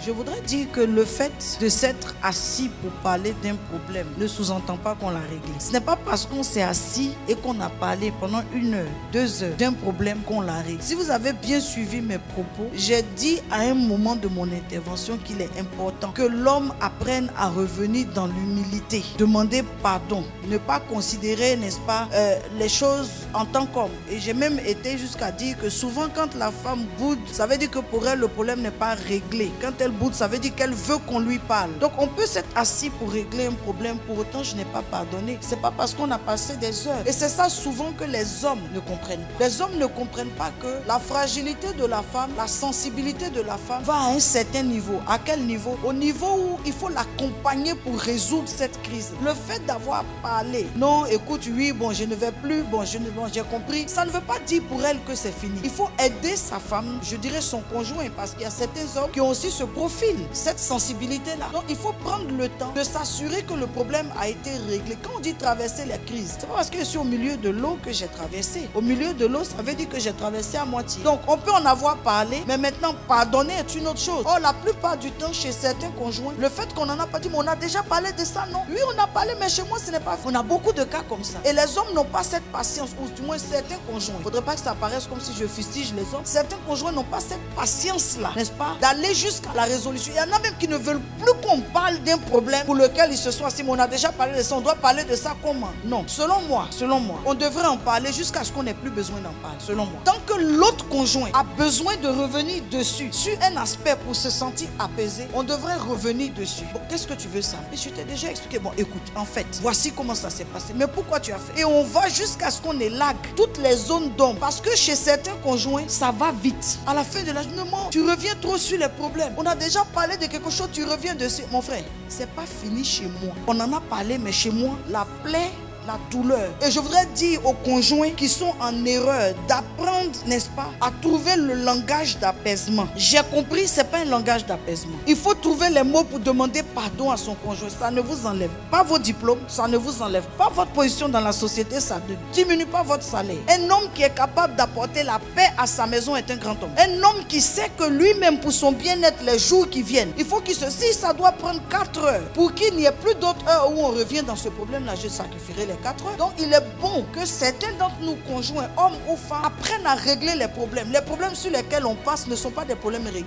Je voudrais dire que le fait de s'être assis pour parler d'un problème ne sous-entend pas qu'on l'a réglé. Ce n'est pas parce qu'on s'est assis et qu'on a parlé pendant 1 heure, 2 heures d'un problème qu'on l'a réglé. Si vous avez bien suivi mes propos, j'ai dit à un moment de mon intervention qu'il est important que l'homme apprenne à revenir dans l'humilité, demander pardon, ne pas considérer, n'est-ce pas, les choses en tant qu'homme. Et j'ai même été jusqu'à dire que souvent quand la femme boude, ça veut dire que pour elle le problème n'est pas réglé. Quand elle boude, ça veut dire qu'elle veut qu'on lui parle. Donc on peut s'être assis pour régler un problème, pour autant je n'ai pas pardonné. C'est pas parce qu'on a passé des heures. Et c'est ça souvent que les hommes ne comprennent pas. Les hommes ne comprennent pas que la fragilité de la femme, la sensibilité de la femme va à un certain niveau. À quel niveau? Au niveau où il faut l'accompagner pour résoudre cette crise. Le fait d'avoir parlé, non, écoute, oui, bon, je ne vais plus, bon, j'ai compris, ça ne veut pas dire pour elle que c'est fini. Il faut aider sa femme, je dirais son conjoint, parce qu'il y a certains hommes qui ont aussi ce profil, cette sensibilité-là. Donc, il faut prendre le temps de s'assurer que le problème a été réglé. Quand on dit traverser les crises, c'est pas parce que je suis au milieu de l'eau que j'ai traversé. Au milieu de l'eau, ça veut dire que j'ai traversé à moitié. Donc, on peut en avoir parlé, mais maintenant, pardonner est une autre chose. Or, la plupart du temps, chez certains conjoints, le fait qu'on n'en a pas dit, mais on a déjà parlé de ça, non? Oui, on a parlé, mais chez moi, ce n'est pas fait. On a beaucoup de cas comme ça. Et les hommes n'ont pas cette patience, ou du moins certains conjoints. Il ne faudrait pas que ça paraisse comme si je fustige les hommes. Certains conjoints n'ont pas cette patience-là, n'est-ce pas? D'aller jusqu'à la résolution. Il y en a même qui ne veulent plus qu'on parle d'un problème pour lequel ils se sont assis. Mais on a déjà parlé de ça. On doit parler de ça comment? Non. Selon moi, on devrait en parler jusqu'à ce qu'on n'ait plus besoin d'en parler. Selon moi. Tant que l'autre conjoint a besoin de revenir dessus, sur un aspect pour se sentir apaisé, on devrait revenir dessus. Bon, qu'est-ce que tu veux savoir? Mais je t'ai déjà expliqué. Bon, écoute, en fait, voici comment ça s'est passé. Mais pourquoi tu as fait? Et on va jusqu'à ce qu'on élague toutes les zones d'ombre. Parce que chez certains conjoints, ça va vite. À la fin de la journée, tu reviens trop sur les problèmes. On a déjà parlé de quelque chose, tu reviens dessus. Mon frère, c'est pas fini chez moi. On en a parlé, mais chez moi, la plaie, la douleur. Et je voudrais dire aux conjoints qui sont en erreur d'apprendre, n'est-ce pas, à trouver le langage d'apaisement. J'ai compris, c'est pas un langage d'apaisement. Il faut trouver les mots pour demander pardon à son conjoint. Ça ne vous enlève pas vos diplômes, ça ne vous enlève pas votre position dans la société, ça ne diminue pas votre salaire. Un homme qui est capable d'apporter la paix à sa maison est un grand homme. Un homme qui sait que lui-même, pour son bien-être, les jours qui viennent, il faut qu'il se... Si ça doit prendre 4 heures pour qu'il n'y ait plus d'autres heures où on revient dans ce problème-là, je sacrifierai les 4 heures. Donc il est bon que certains d'entre nous, conjoints, hommes ou femmes, apprennent à régler les problèmes. Les problèmes sur lesquels on passe ne sont pas des problèmes réglés.